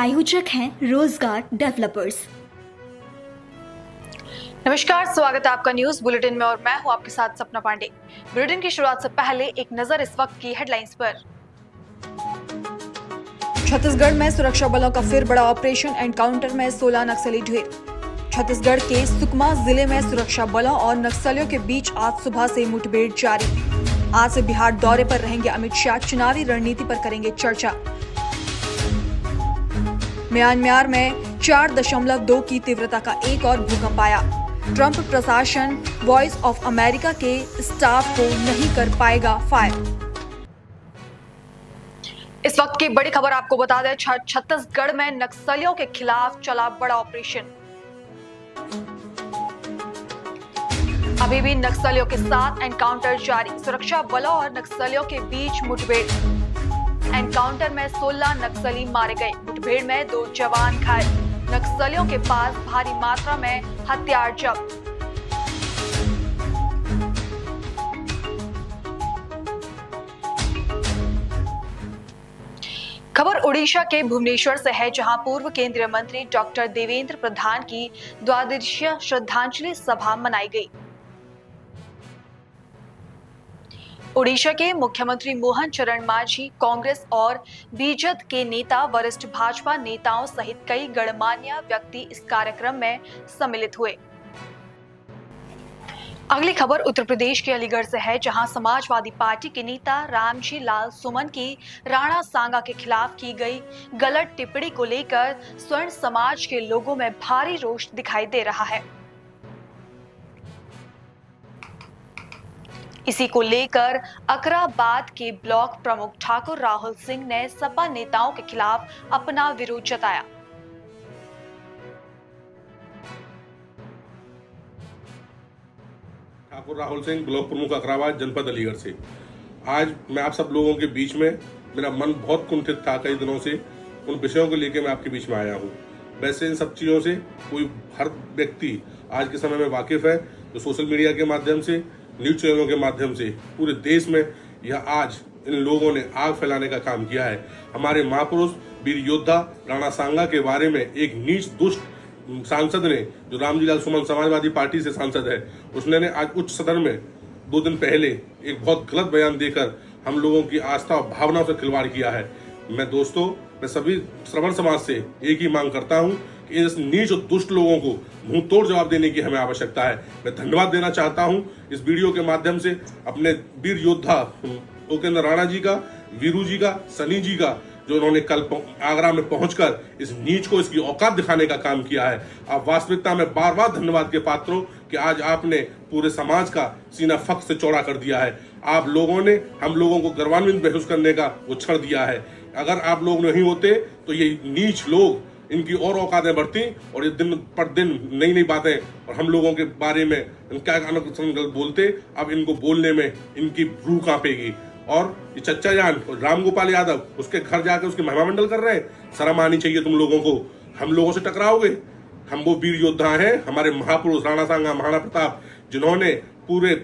प्रायोजक हैं रोजगार डेवलपर्स। नमस्कार, स्वागत है आपका न्यूज बुलेटिन में और मैं हूं आपके साथ सपना पांडे। बुलेटिन की शुरुआत से पहले एक नजर इस वक्त की हेडलाइंस पर। छत्तीसगढ़ में सुरक्षा बलों का फिर बड़ा ऑपरेशन, एनकाउंटर में 16 नक्सली ढेर। छत्तीसगढ़ के सुकमा जिले में सुरक्षा बलों और नक्सलियों के बीच आज सुबह से मुठभेड़ जारी। आज से बिहार दौरे पर रहेंगे अमित शाह, चुनावी रणनीति पर करेंगे चर्चा। म्यांमार में 4.2 की तीव्रता का एक और भूकंप आया। ट्रंप प्रशासन वॉइस ऑफ अमेरिका के स्टाफ को नहीं कर पाएगा फायर। इस वक्त की बड़ी खबर आपको बता दें, छत्तीसगढ़ में नक्सलियों के खिलाफ चला बड़ा ऑपरेशन। अभी भी नक्सलियों के साथ एनकाउंटर जारी। सुरक्षा बलों और नक्सलियों के बीच मुठभेड़। एनकाउंटर में 16 नक्सली मारे गए। मुठभेड़ में 2 जवान घायल। नक्सलियों के पास भारी मात्रा में हथियार जब्त। खबर ओडिशा के भुवनेश्वर से है, जहां पूर्व केंद्रीय मंत्री डॉक्टर देवेंद्र प्रधान की द्वादशीय श्रद्धांजलि सभा मनाई गई। ओडिशा के मुख्यमंत्री मोहन चरण मांझी, कांग्रेस और बीजेपी के नेता, वरिष्ठ भाजपा नेताओं सहित कई गणमान्य व्यक्ति इस कार्यक्रम में सम्मिलित हुए। अगली खबर उत्तर प्रदेश के अलीगढ़ से है, जहां समाजवादी पार्टी के नेता रामजी लाल सुमन की राणा सांगा के खिलाफ की गई गलत टिप्पणी को लेकर स्वर्ण समाज के लोगों में भारी रोष दिखाई दे रहा है। इसी को लेकर अकराबाद के ब्लॉक प्रमुख ठाकुर राहुल सिंह ने सपा नेताओं के खिलाफ अपना विरोध जताया। ठाकुर राहुल सिंह, ब्लॉक प्रमुख अकराबाद, जनपद अलीगढ़ से। आज मैं आप सब लोगों के बीच में, मेरा मन बहुत कुंठित था कई दिनों से, उन विषयों को लेकर मैं आपके बीच में आया हूँ। वैसे इन सब चीज़ों से हर व्यक्ति आज के समय में वाकिफ है, जो सोशल मीडिया के माध्यम से, न्यूज चैनलों के माध्यम से पूरे देश में यह आज इन लोगों ने आग फैलाने का काम किया है। हमारे महापुरुष वीर योद्धा राणा सांगा के बारे में एक नीच दुष्ट सांसद ने, जो रामजी लाल सुमन समाजवादी पार्टी से सांसद है, उसने आज उच्च सदन में 2 दिन पहले एक बहुत गलत बयान देकर हम लोगों की आस्था और भावनाओं से खिलवाड़ किया है। मैं सभी श्रवण समाज से एक ही मांग करता हूं कि इस नीच और दुष्ट लोगों को मुंह तोड़ जवाब देने की हमें आवश्यकता है। मैं धन्यवाद देना चाहता हूं इस वीडियो के माध्यम से अपने वीर योद्धा उपेंद्र राणा जी का, वीरू जी का, सनी जी का, जो उन्होंने कल आगरा में पहुंचकर इस नीच को इसकी औकात दिखाने का काम किया है। आप वास्तविकता में बार बार धन्यवाद के पात्र हो कि आज आपने पूरे समाज का सीना फख्र से चौड़ा कर दिया है। आप लोगों ने हम लोगों को गर्वान्वित महसूस करने का वो क्षण दिया है। अगर आप लोग नहीं होते तो ये नीच लोग, इनकी और औकातें बढ़ती और ये दिन पर दिन नई नई बातें और हम लोगों के बारे में क्या गलत बोलते। अब इनको बोलने में इनकी रूह कांपेगी। और ये चच्चा जान और राम गोपाल यादव उसके घर जाकर उसकी महिमा मंडल कर रहे हैं। शर्म आनी चाहिए तुम लोगों को। हम लोगों से टकराओगे? हम वो वीर योद्धा हैं, हमारे महापुरुष राणा सांगा, महाराणा प्रताप, जिन्होंने पूरे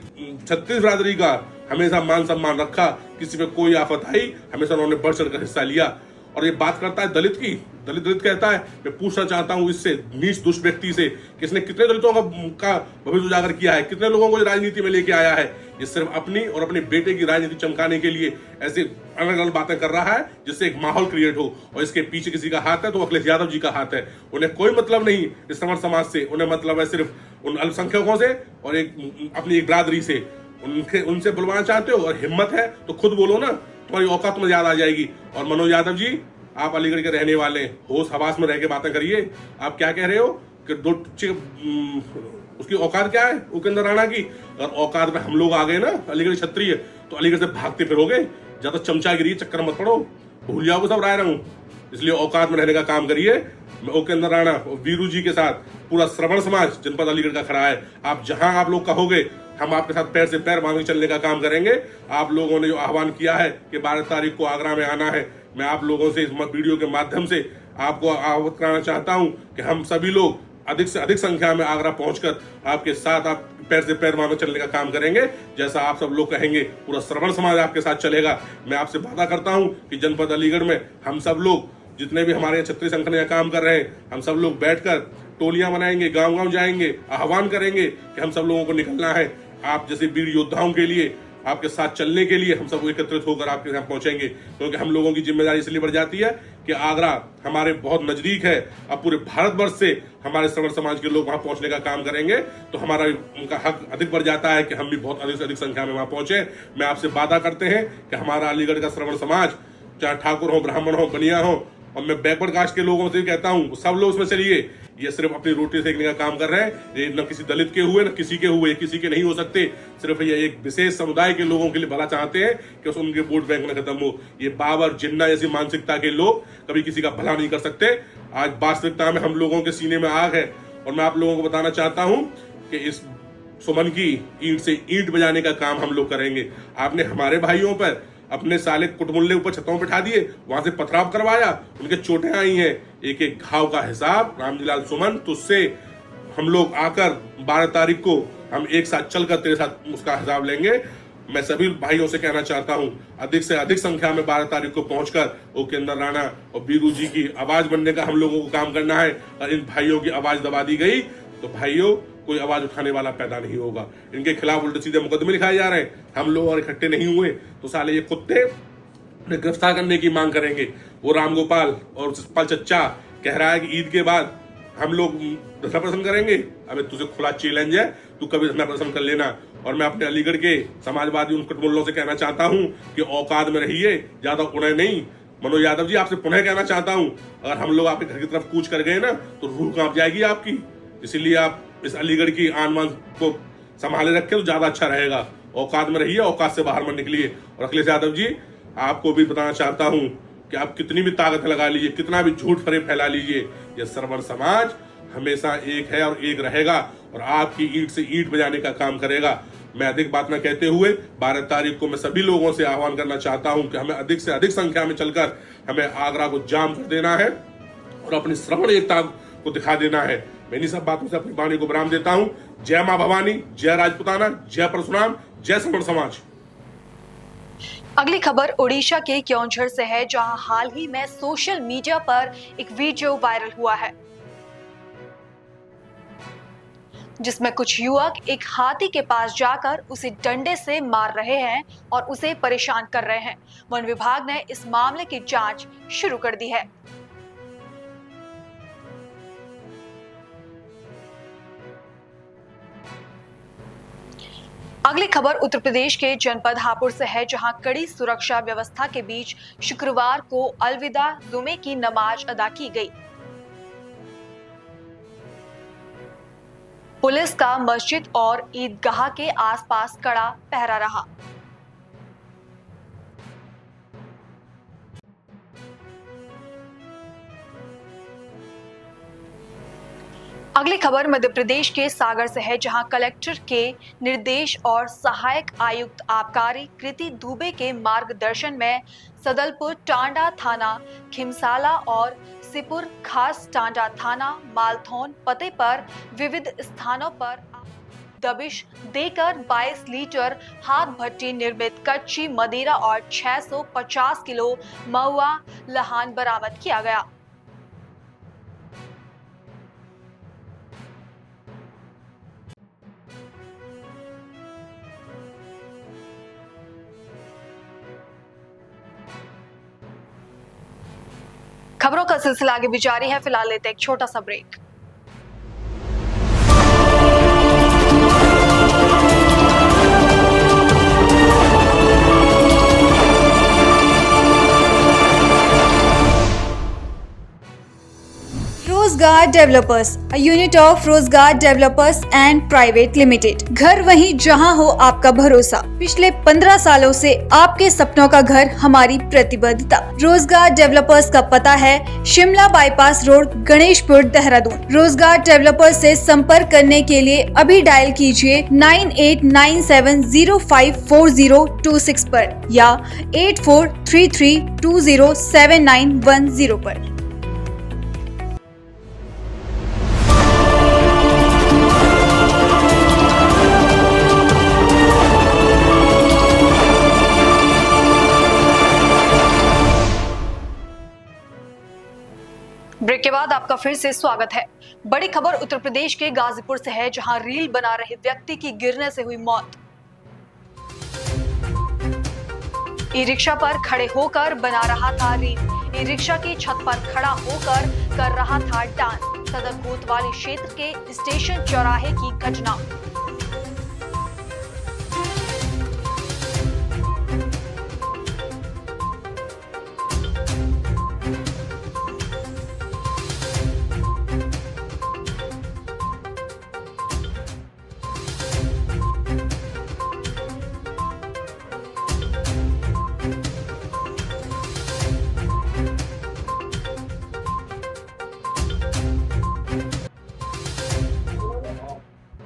छत्तीस बिरादरी का हमेशा मान सम्मान रखा। किसी पे कोई आफत आई, हमेशा उन्होंने बढ़ चढ़ कर हिस्सा लिया। और ये बात करता है दलित की, दलित कहता है। मैं पूछना चाहता हूं इससे नीच दुष्ट व्यक्ति से, किसने कितने दलितों का भविष्य उजागर किया है, कितने लोगों को राजनीति में लेके आया है। ये सिर्फ अपनी और अपने बेटे की राजनीति चमकाने के लिए ऐसे अलग अलग बातें कर रहा है, जिससे एक माहौल क्रिएट हो। और इसके पीछे किसी का हाथ है तो अखिलेश यादव जी का हाथ है। उन्हें कोई मतलब नहीं इस समर्थ समाज से, उन्हें मतलब है सिर्फ उन अल्पसंख्यकों से और अपनी एक बिरादरी से। उनसे बुलवाना चाहते हो और हिम्मत है तो खुद बोलो ना, तुम्हारी औकात तुम्हें याद आ जाएगी। और मनोज यादव जी, आप अलीगढ़ के रहने वाले, होश हवास में रह के बातें करिए। आप क्या कह रहे हो कि उसकी औकात क्या है उपेंद्र राणा की? अगर औकात में हम लोग आ गए ना अलीगढ़ क्षत्रिय, तो अलीगढ़ से भागते फिरोगे। ज्यादा चमचागिरी चक्कर मत पड़ो, भूल जाओगे सब राय रंग। इसलिए औकात में रहने का काम करिए। मैं उपेंद्र राणा और वीरू जी के साथ पूरा श्रवण समाज जनपद अलीगढ़ का खड़ा है। आप जहां आप लोग कहोगे, हम आपके साथ पैर से पैर बांध के चलने का काम करेंगे। आप लोगों ने जो आह्वान किया है कि 12 तारीख को आगरा में आना है, मैं आप लोगों से इस वीडियो के माध्यम से आपको अवगत कराना चाहता हूं कि हम सभी लोग अधिक से अधिक संख्या में आगरा पहुंचकर आपके साथ आप पैर से पैर मांगे चलने का काम करेंगे। जैसा आप सब लोग कहेंगे, पूरा श्रवण समाज आपके साथ चलेगा। मैं आपसे वादा करता हूं कि जनपद अलीगढ़ में हम सब लोग जितने भी हमारे छत्तीस संगठन यहाँ काम कर रहे हैं, हम सब लोग बैठकर टोलियां बनाएंगे, गांव गांव जाएंगे, आह्वान करेंगे कि हम सब लोगों को निकलना है। आप जैसे वीर योद्धाओं के लिए, आपके साथ चलने के लिए हम सब एकत्रित होकर आपके यहाँ पहुंचेंगे, क्योंकि हम लोगों की जिम्मेदारी इसलिए बढ़ जाती है कि आगरा हमारे बहुत नजदीक है। अब पूरे भारतवर्ष से हमारे श्रवण समाज के लोग वहां पहुंचने का काम करेंगे तो हमारा उनका हक अधिक बढ़ जाता है कि हम भी बहुत अधिक से अधिक संख्या में वहां पहुंचे। मैं आपसे वादा करते हैं कि हमारा अलीगढ़ का श्रवण समाज, चाहे ठाकुर हो, ब्राह्मण हो, बनिया हो, और मैं बैकवर्ड कास्ट के लोगों से भी कहता हूं, सब लोग उसमें चलिए। ये सिर्फ अपनी रोटी सेकने का काम कर रहे हैं, ये न किसी दलित के हुए, न किसी के हुए, किसी के नहीं हो सकते। सिर्फ ये एक विशेष समुदाय के लोगों के लिए भला चाहते हैं कि उनके वोट बैंक न खत्म हो। ये बाबर, जिन्ना जैसी मानसिकता के लोग कभी किसी का भला नहीं कर सकते। आज वास्तविकता में हम लोगों के सीने में आग है, और मैं आप लोगों को बताना चाहता हूं कि इस सुमन की ईंट से ईंट बजाने का काम हम लोग करेंगे। आपने हमारे भाइयों पर अपने साले कुटमुल्ले ऊपर छतों पे बिठा दिए, वहां से पथराव करवाया, उनके चोटें आई हैं, एक एक घाव का हिसाब रामजीलाल सुमन तुझसे हम लोग आकर 12 तारीख को हम एक साथ चलकर तेरे साथ उसका हिसाब लेंगे। मैं सभी भाइयों से कहना चाहता हूं, अधिक से अधिक संख्या में 12 तारीख को पहुंचकर उपेंद्र राणा और बीरू जी की आवाज बनने का हम लोगों को काम करना है। और इन भाइयों की आवाज दबा दी गई तो भाइयों कोई आवाज उठाने वाला पैदा नहीं होगा। इनके खिलाफ उल्टे सीधे मुकदमे लिखाए जा रहे हैं, हम लोग और इकट्ठे नहीं हुए तो साले ये कुत्ते गिरफ्तार करने की मांग करेंगे। वो रामगोपाल और सतपाल चच्चा कह रहा है कि ईद के बाद हम लोग धरना प्रदर्शन करेंगे। अबे तुझे खुला चैलेंज है, तू कभी धरना प्रदर्शन कर लेना। और मैं अपने अलीगढ़ के समाजवादी उन कुटमुल्लों से कहना चाहता हूं कि औकात में रहिए, ज्यादा उड़े नहीं। मनोज यादव जी, आपसे पुनः कहना चाहता हूं, अगर हम लोग आपके घर की तरफ कूच कर गए ना तो रूह कांप जाएगी आपकी। इसीलिए आप इस अलीगढ़ की आन बान को संभाले रखें तो ज्यादा अच्छा रहेगा। औकात में रहिए, औकात से बाहर मत निकलिए। और अखिलेश यादव जी, आपको भी बताना चाहता हूं कि आप कितनी भी ताकत लगा लीजिए, कितना भी झूठ फरेब फैला लीजिए, यह श्रवण समाज हमेशा एक है और एक रहेगा, और आपकी ईंट से ईंट बजाने का काम करेगा। मैं अधिक बात न कहते हुए 12 तारीख को मैं सभी लोगों से आह्वान करना चाहता हूं कि हमें अधिक से अधिक संख्या में चलकर हमें आगरा को जाम कर देना है और अपनी श्रवण एकता को दिखा देना है। मैं इन्हीं सब बातों से अपनी वाणी को विराम देता हूं। जय मां भवानी, जय राजपुताना, जय परशुराम, जय श्रवण समाज। अगली खबर उड़ीसा के क्योंझर से है, जहां हाल ही में सोशल मीडिया पर एक वीडियो वायरल हुआ है जिसमें कुछ युवक एक हाथी के पास जाकर उसे डंडे से मार रहे हैं और उसे परेशान कर रहे हैं। वन विभाग ने इस मामले की जांच शुरू कर दी है। अगली खबर उत्तर प्रदेश के जनपद हापुड़ से है, जहां कड़ी सुरक्षा व्यवस्था के बीच शुक्रवार को अलविदा जुमे की नमाज अदा की गई। पुलिस का मस्जिद और ईदगाह के आसपास कड़ा पहरा रहा। अगली खबर मध्य प्रदेश के सागर से है, जहां कलेक्टर के निर्देश और सहायक आयुक्त आबकारी कृति दुबे के मार्गदर्शन में सदलपुर टांडा थाना, खिमसाला और सिपुर खास टांडा थाना मालथौन पते पर विविध स्थानों पर दबिश देकर 22 लीटर हाथ भट्टी निर्मित कच्ची मदिरा और 650 किलो महुआ लहान बरामद किया गया। खबरों का सिलसिला आगे भी जारी है, फिलहाल लेते एक छोटा सा ब्रेक। रोजगार डेवलपर्स, अ यूनिट ऑफ रोजगार डेवलपर्स एंड प्राइवेट लिमिटेड। घर वहीं जहां हो आपका भरोसा। पिछले 15 सालों से आपके सपनों का घर हमारी प्रतिबद्धता। रोजगार डेवलपर्स का पता है शिमला बाईपास रोड, गणेशपुर, देहरादून। रोजगार डेवलपर्स से संपर्क करने के लिए अभी डायल कीजिए 9897054026 पर या 8433207910 पर। आपका फिर से स्वागत है। बड़ी खबर उत्तर प्रदेश के गाजीपुर से है, जहां रील बना रहे व्यक्ति की गिरने से हुई मौत। ई रिक्शा पर खड़े होकर बना रहा था रील। ई रिक्शा की छत पर खड़ा होकर कर रहा था डांस। सदर कोतवाली क्षेत्र के स्टेशन चौराहे की घटना।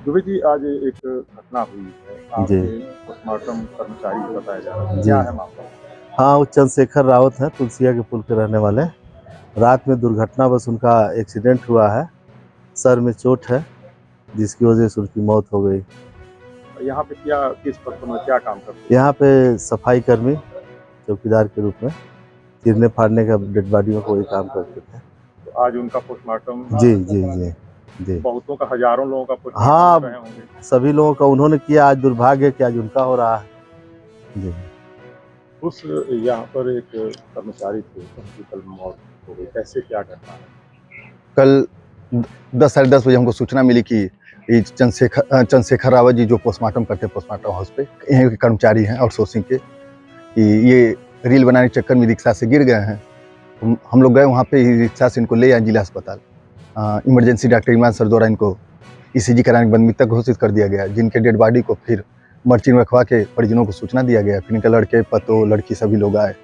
दुबे जी, आज एक घटना हुई है। जी। आपके पोस्टमार्टम कर्मचारी बताया जा रहा है, जी। क्या है मामला? हाँ, वो चंद्रशेखर रावत हैं, तुलसिया के पुल के रहने वाले। रात में दुर्घटना बस उनका एक्सीडेंट हुआ है, सर में चोट है, जिसकी वजह से उनकी मौत हो गई। यहाँ पे किस पद पर क्या काम करते हैं? यहाँ पे सफाई कर्मी चौकीदार के रूप में चीरने फाड़ने का डेड बॉडियों को वही काम करते थे। तो आज उनका पोस्टमार्टम जी जी जी जी। बहुतों का, हजारों लोगों का पोस्टमार्टम हाँ, कर रहे होंगे। सभी लोगों का उन्होंने किया, आज दुर्भाग्य कि आज उनका हो रहा है। जी। उस यहाँ पर एक कर्मचारी थे, उनकी कल मौत हो गई, कैसे क्या करना है? कल 10 साढ़े 10 बजे हमको सूचना मिली कि ये चंद्रशेखर रावत जी जो पोस्टमार्टम करते हैं पोस्टमार्टम हाउस पे, यहीं के कर्मचारी हैं आउटसोर्सिंग के, कि ये रील बनाने के चक्कर में रिक्शा से गिर गए हैं। हम लोग गए वहाँ पे, रिक्शा से इनको ले आए जिला अस्पताल। इमरजेंसी डॉक्टर ईमान सर द्वारा इनको ECG कराने के बाद मृतक घोषित कर दिया गया, जिनके डेड बॉडी को फिर मर्चरी में रखवा के परिजनों को सूचना दिया गया। फिर इनके लड़के, पतो, लड़की सभी लोग आए,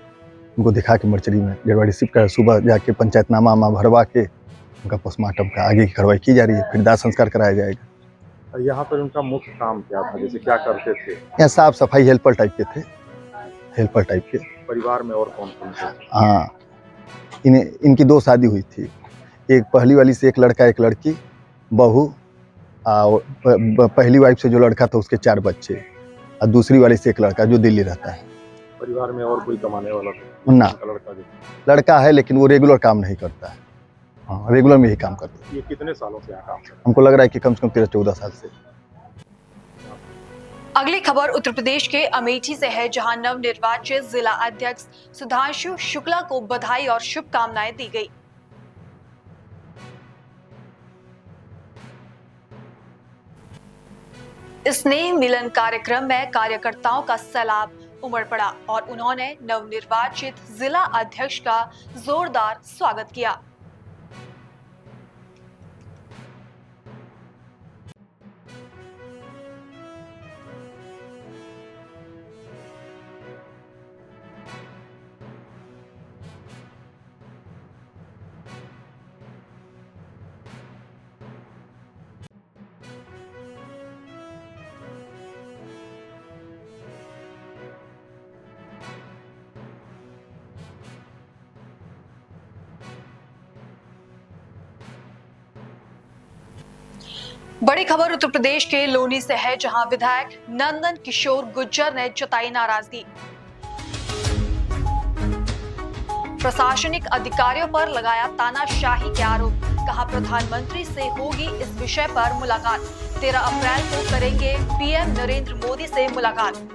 उनको दिखा के मर्चरी में डेड बॉडी शिफ्ट कर, सुबह जाके पंचायतनामा भरवा के उनका पोस्टमार्टम का आगे की कार्रवाई की जा रही है, फिर दाह संस्कार कराया जाएगा। यहाँ पर उनका मुख्य काम क्या था, जैसे क्या करते थे? यहाँ साफ सफाई हेल्पर टाइप के थे, हेल्पर टाइप के। परिवार में और कौन कौन थे? हाँ, इनकी 2 शादी हुई थी, एक पहली वाली से एक लड़का एक लड़की, बहू, और पहली वाइफ से जो लड़का था उसके 4 बच्चे, और दूसरी वाली से एक लड़का जो दिल्ली रहता है। परिवार में और कोई कमाने वाला था? ना, लड़का जो लड़का है लेकिन वो रेगुलर काम नहीं करता है। हाँ, रेगुलर में ही काम करता है। ये कितने सालों से यहाँ काम कर रहा हमको लग रहा है कि कम से कम 13-14 साल से। अगली खबर उत्तर प्रदेश के अमेठी से है, जहां नवनिर्वाचित जिला अध्यक्ष सुधांशु शुक्ला को बधाई और शुभकामनाएं दी गई। स्नेह मिलन कार्यक्रम में कार्यकर्ताओं का सैलाब उमड़ पड़ा और उन्होंने नवनिर्वाचित जिला अध्यक्ष का जोरदार स्वागत किया। बड़ी खबर उत्तर प्रदेश के लोनी से है, जहां विधायक नंदन किशोर गुर्जर ने जताई नाराजगी। प्रशासनिक अधिकारियों पर लगाया तानाशाही के आरोप। कहा प्रधानमंत्री से होगी इस विषय पर मुलाकात। 13 अप्रैल को करेंगे PM नरेंद्र मोदी से मुलाकात।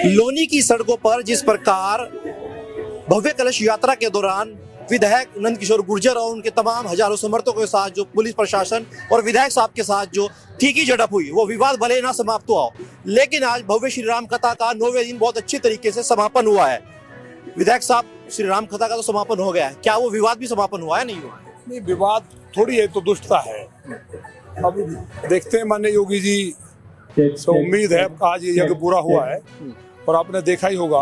लोनी की सड़कों पर जिस प्रकार भव्य कलश यात्रा के दौरान विधायक नंद किशोर गुर्जर और उनके तमाम हजारों समर्थकों के साथ जो पुलिस प्रशासन और विधायक साहब के साथ जो तीखी झड़प हुई, वो विवाद भले ना समाप्त हुआ, लेकिन आज भव्य श्री राम कथा का 9वें दिन बहुत अच्छी तरीके से समापन हुआ है। विधायक साहब, श्री राम कथा का तो समापन हो गया है, क्या वो विवाद भी समापन हुआ है? नहीं हुआ? नहीं, विवाद थोड़ी है तो दुष्टता है। अब देखते हैं माननीय योगी जी से उम्मीद है आज ये यज्ञ पूरा हुआ है, और आपने देखा ही होगा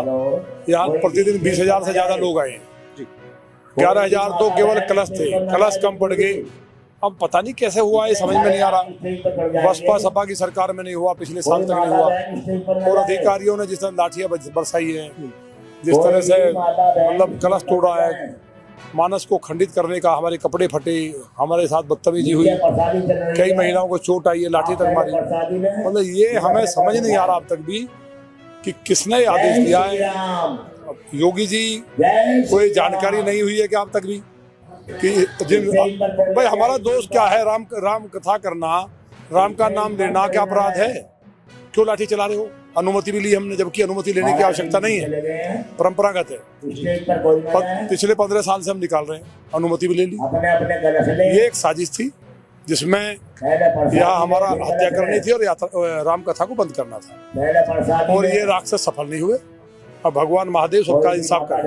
यहाँ प्रतिदिन 20,000 से ज्यादा लोग आए हैं। 11,000 तो केवल कलश थे, कलश कम पड़ गए। अब पता नहीं कैसे हुआ है, समझ में नहीं आ रहा। बसपा सपा की सरकार में नहीं हुआ, पिछले साल तक नहीं हुआ, और अधिकारियों ने जिस तरह लाठियां बरसाई है, जिस तरह से मतलब कलश तोड़ा है, मानस को खंडित करने का, हमारे कपड़े फटे, हमारे साथ बदतमीजी हुई, कई महिलाओं को चोट आई है, लाठी तक मारी। मतलब ये हमें समझ नहीं आ रहा अब तक भी कि किसने आदेश दिया है। योगी जी कोई जानकारी नहीं हुई है कि आप तक भी कि जिन भाई हमारा दोस्त क्या है, राम कथा करना, राम का नाम लेना क्या अपराध है? क्यों लाठी चला रहे हो? अनुमति भी ली हमने, जबकि अनुमति लेने की आवश्यकता नहीं है, परंपरागत है। पिछले 15 साल से हम निकाल रहे हैं, अनुमति भी ले ली। ये एक साजिश थी जिसमें यहाँ हमारा हत्या करनी थी और राम कथा को बंद करना था, और ये राक्षस सफल नहीं हुए। अब भगवान महादेव सबका इंसाफ करें।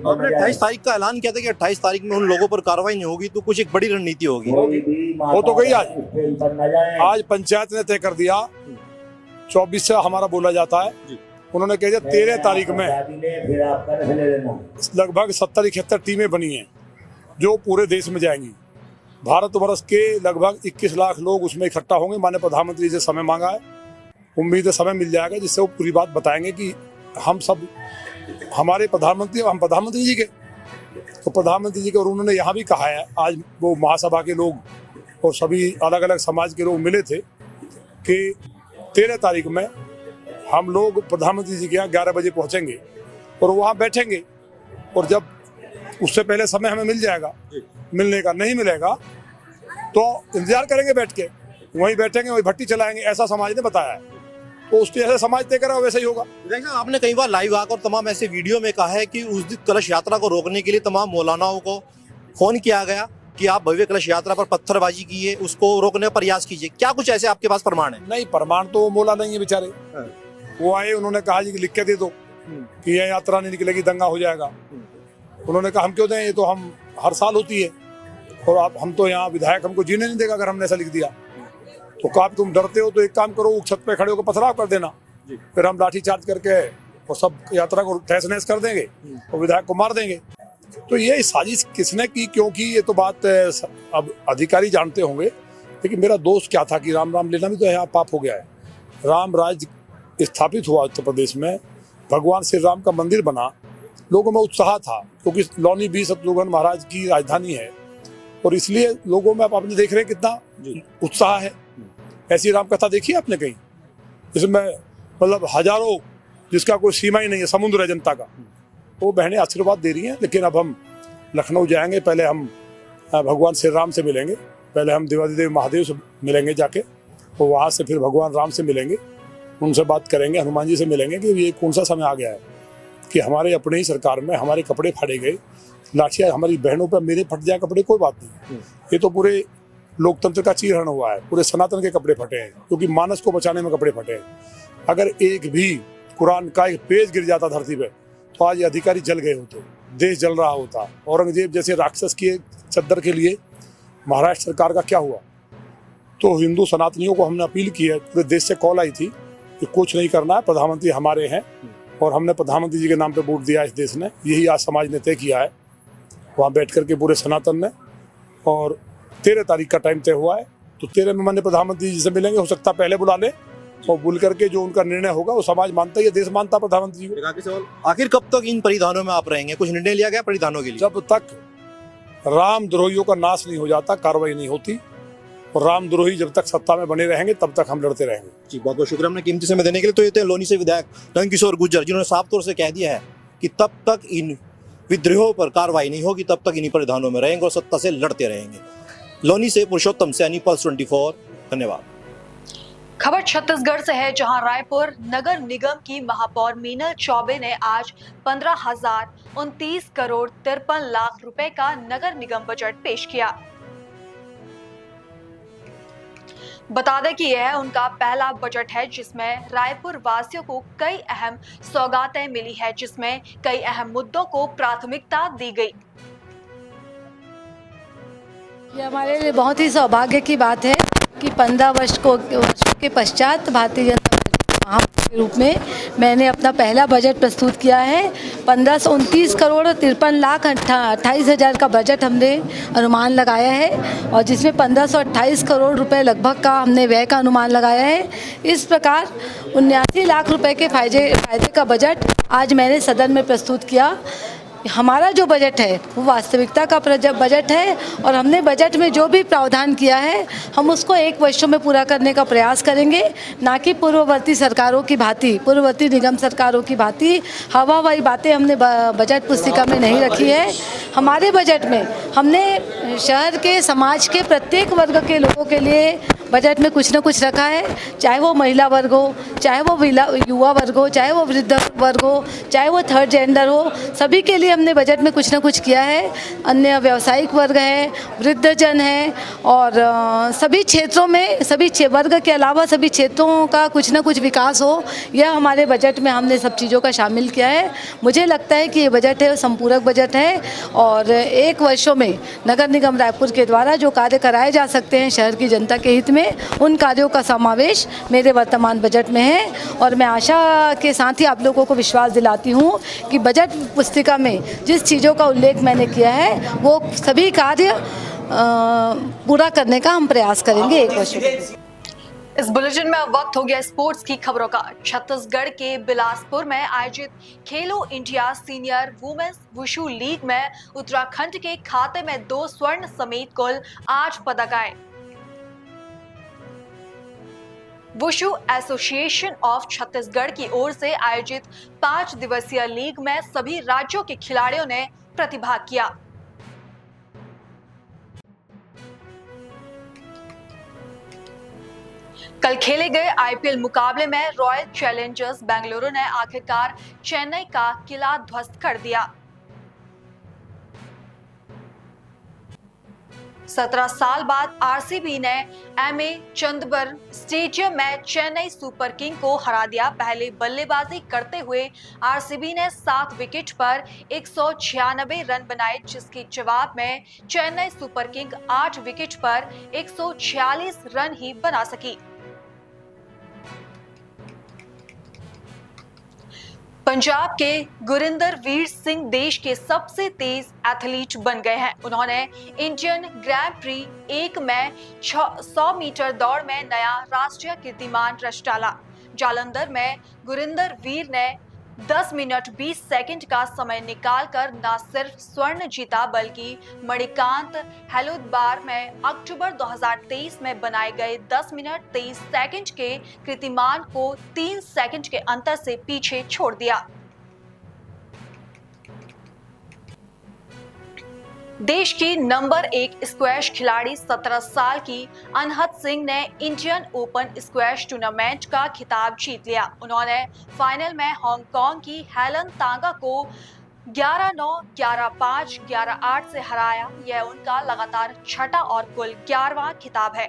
आपने 28 तारीख का ऐलान किया था कि 28 तारीख में उन लोगों पर कार्रवाई नहीं होगी तो कुछ एक बड़ी रणनीति होगी। वो तो गई आज पंचायत ने तय कर दिया, 24 से हमारा बोला जाता है। उन्होंने कह दिया 13 तारीख में लगभग 70-71 टीमें बनी हैं जो पूरे देश में जाएंगी। भारतवर्ष के लगभग 21 लाख लोग उसमें इकट्ठा होंगे। माननीय प्रधानमंत्री से समय मांगा है, उम्मीद है समय मिल जाएगा जिससे वो पूरी बात बताएंगे कि हम सब हमारे प्रधानमंत्री, हम प्रधानमंत्री जी के, तो प्रधानमंत्री जी के, और उन्होंने यहाँ भी कहा है, आज वो महासभा के लोग और सभी अलग अलग समाज के लोग मिले थे कि 13 तारीख में हम लोग प्रधानमंत्री जी के यहाँ 11 बजे पहुँचेंगे और वहाँ बैठेंगे, और जब उससे पहले समय हमें मिल जाएगा, मिलने का नहीं मिलेगा तो इंतजार करेंगे, बैठ के वहीं बैठेंगे, वहीं भट्टी चलाएंगे। ऐसा समाज ने बताया है, तो उसके ऐसे समाज तय करा वैसे ही होगा। आपने कई बार लाइव आकर तमाम ऐसे वीडियो में कहा है कि उस दिन कलश यात्रा को रोकने के लिए तमाम मौलानाओं को फोन किया गया कि आप भव्य कलश यात्रा पर पत्थरबाजी कीजिए, उसको रोकने का प्रयास कीजिए। क्या कुछ ऐसे आपके पास प्रमाण है? नहीं, प्रमाण तो मौला नहीं है बेचारे। वो आए, उन्होंने कहा जी लिख के दे दो कि यह यात्रा नहीं निकलेगी, दंगा हो जाएगा। उन्होंने कहा हम क्यों दें, ये तो हम हर साल होती है, और आप हम तो यहाँ विधायक हमको जीने नहीं देगा अगर हमने ऐसा लिख दिया। तो कहा तुम डरते हो तो एक काम करो, छत पे खड़े होकर पथराव कर देना, फिर हम लाठी चार्ज करके और सब यात्रा को तहस नहस कर देंगे और विधायक को मार देंगे। तो ये साजिश किसने की, क्योंकि ये तो बात अब अधिकारी जानते होंगे। लेकिन मेरा दोस्त क्या था कि राम राम लेना भी तो है, पाप हो गया है। राम राज्य स्थापित हुआ उत्तर प्रदेश में, भगवान श्री राम का मंदिर बना, लोगों में उत्साह था, क्योंकि लौनी भी शत्रुघ्न महाराज की राजधानी है, और इसलिए लोगों में आपने देख रहे हैं कितना उत्साह है। ऐसी राम कथा देखी आपने कहीं? इसमें मतलब हजारों, जिसका कोई सीमा ही नहीं है, समुद्र है जनता का। वो बहनें आशीर्वाद दे रही हैं। लेकिन अब हम लखनऊ जाएंगे, पहले हम भगवान श्री राम से मिलेंगे, पहले हम देवादिदेव महादेव से मिलेंगे जाके, और वहाँ से फिर भगवान राम से मिलेंगे, उनसे बात करेंगे, हनुमान जी से मिलेंगे कि ये कौन सा समय आ गया है कि हमारे अपने ही सरकार में हमारे कपड़े फाड़े गए, लाठियाँ हमारी बहनों पर मेरे फट जाए कपड़े, कोई बात नहीं। ये तो पूरे लोकतंत्र का चीरहरण हुआ है, पूरे सनातन के कपड़े फटे हैं, क्योंकि मानस को बचाने में कपड़े फटे हैं। अगर एक भी कुरान का एक पेज गिर जाता धरती पे तो आज ये अधिकारी जल गए होते, देश जल रहा होता। औरंगजेब जैसे राक्षस की चद्दर के लिए महाराष्ट्र सरकार का क्या हुआ? तो हिंदू सनातनियों को हमने अपील की है, पूरे देश से कॉल आई थी कि कुछ नहीं करना है, प्रधानमंत्री हमारे हैं, और हमने प्रधानमंत्री जी के नाम पे वोट दिया इस देश ने, यही आज समाज ने तय किया है वहाँ बैठ करके पूरे सनातन ने। और 13 तारीख का टाइम तय हुआ है, तो 13 में माननीय प्रधानमंत्री जी से मिलेंगे। हो सकता पहले बुला ले, और बुल करके जो उनका निर्णय होगा वो समाज मानता है, देश मानता प्रधानमंत्री जी को। आखिर कब तक इन परिधानों में आप रहेंगे? कुछ निर्णय लिया गया परिधानों के लिए? जब तक राम द्रोहियों का नाश नहीं हो जाता, कार्रवाई नहीं होती, और राम द्रोही जब तक सत्ता में बने रहेंगे तब तक हम लड़ते रहेंगे। जी, बहुत बहुत शुक्रिया हमने कीमती समय देने के लिए। तो ये थे लोनी से विधायक नंदकिशोर गुर्जर, जिन्होंने साफ तौर से कह दिया है कि तब तक इन विद्रोहों पर कार्रवाई नहीं होगी, तब तक इन्हीं परिधानों में रहेंगे और सत्ता से लड़ते रहेंगे। लोनी से पुरुषोत्तम सैनी, पल्स 24। धन्यवाद। खबर छत्तीसगढ़ से है, जहां रायपुर नगर निगम की महापौर मीनल चौबे ने आज 15,029 करोड़ 53 लाख रुपए का नगर निगम बजट पेश किया। बता दें कि यह उनका पहला बजट है जिसमें रायपुर वासियों को कई अहम सौगातें मिली है, जिसमें कई अहम मुद्दों को प्राथमिकता दी गई। ये हमारे लिए बहुत ही सौभाग्य की बात है कि 15 वर्षों के पश्चात भारतीय जनता पार्टी के रूप में मैंने अपना पहला बजट प्रस्तुत किया है। 1529 करोड़ 53 लाख 28 हज़ार का बजट हमने अनुमान लगाया है, और जिसमें 1528 करोड़ रुपए लगभग का हमने व्यय का अनुमान लगाया है। इस प्रकार 79 लाख रुपए के फायदे का बजट आज मैंने सदन में प्रस्तुत किया। हमारा जो बजट है वो वास्तविकता का बजट है और हमने बजट में जो भी प्रावधान किया है हम उसको 1 वर्षों में पूरा करने का प्रयास करेंगे, ना कि पूर्ववर्ती सरकारों की भांति, पूर्ववर्ती निगम सरकारों की भांति हवाबाई बातें हमने बजट पुस्तिका में नहीं रखी है। हमारे बजट में हमने शहर के समाज के प्रत्येक वर्ग के लोगों के लिए बजट में कुछ न कुछ रखा है, चाहे वो महिला वर्ग हो, चाहे वो युवा वर्ग हो, चाहे वो वृद्ध वर्ग हो, चाहे वो थर्ड जेंडर हो, सभी के लिए हमने बजट में कुछ न कुछ किया है। अन्य व्यावसायिक वर्ग है, वृद्धजन है और सभी क्षेत्रों में, सभी वर्ग के अलावा सभी क्षेत्रों का कुछ न कुछ विकास हो, यह हमारे बजट में हमने सब चीज़ों का शामिल किया है। मुझे लगता है कि ये बजट है संपूरक बजट है और 1 वर्षों में नगर निगम रायपुर के द्वारा जो कार्य कराए जा सकते हैं शहर की जनता के हित में, उन कार्यों का समावेश मेरे वर्तमान बजट में है और मैं आशा के साथ ही आप लोगों को विश्वास दिलाती हूँ कि बजट पुस्तिका में जिस चीज़ों का उल्लेख मैंने किया है वो सभी कार्य पूरा करने का हम प्रयास करेंगे 1 वर्ष में। इस बुलेटिन में अब वक्त हो गया स्पोर्ट्स की खबरों का। छत्तीसगढ़ के बिलासपुर में आयोजित Khelo India senior women's wushu league में उत्तराखंड के खाते में 2 स्वर्ण समेत कुल 8 पदक आए। वुशु एसोसिएशन ऑफ छत्तीसगढ़ की ओर से आयोजित 5 दिवसीय लीग में सभी राज्यों के खिलाड़ियों ने प्रतिभाग किया। कल खेले गए आईपीएल मुकाबले में रॉयल चैलेंजर्स बेंगलुरु ने आखिरकार चेन्नई का किला ध्वस्त कर दिया। 17 साल बाद आरसीबी ने एमए चंदबर स्टेडियम में चेन्नई सुपर किंग को हरा दिया। पहले बल्लेबाजी करते हुए आरसीबी ने 7 विकेट पर 196 रन बनाए, जिसके जवाब में चेन्नई सुपर किंग 8 विकेट पर 146 रन ही बना सकी। पंजाब के गुरिंदर वीर सिंह देश के सबसे तेज एथलीट बन गए हैं। उन्होंने इंडियन ग्रैंड प्री 1 में 100 मीटर दौड़ में नया राष्ट्रीय कीर्तिमान रच डाला। जालंधर में गुरिंदर वीर ने 10 मिनट 20 सेकंड का समय निकालकर न सिर्फ स्वर्ण जीता बल्कि मणिकांत हैदराबाद में अक्टूबर 2023 में बनाए गए 10 मिनट 23 सेकंड के कीर्तिमान को 3 सेकंड के अंतर से पीछे छोड़ दिया। देश की नंबर 1 स्क्वैश खिलाड़ी 17 साल की अनहत सिंह ने इंडियन ओपन स्क्वैश टूर्नामेंट का खिताब जीत लिया। उन्होंने फाइनल में हांगकांग की हेलन तांगा को 11-9, 11-5, 11-8 से हराया। यह उनका लगातार 6वां और कुल 11वां खिताब है।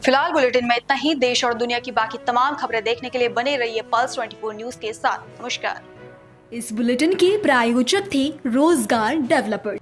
फिलहाल बुलेटिन में इतना ही। देश और दुनिया की बाकी तमाम खबरें देखने के लिए बने रहिए पल्स 24 न्यूज के साथ। नमस्कार। इस बुलेटिन की प्रायोजक थी रोजगार डेवलपर्स।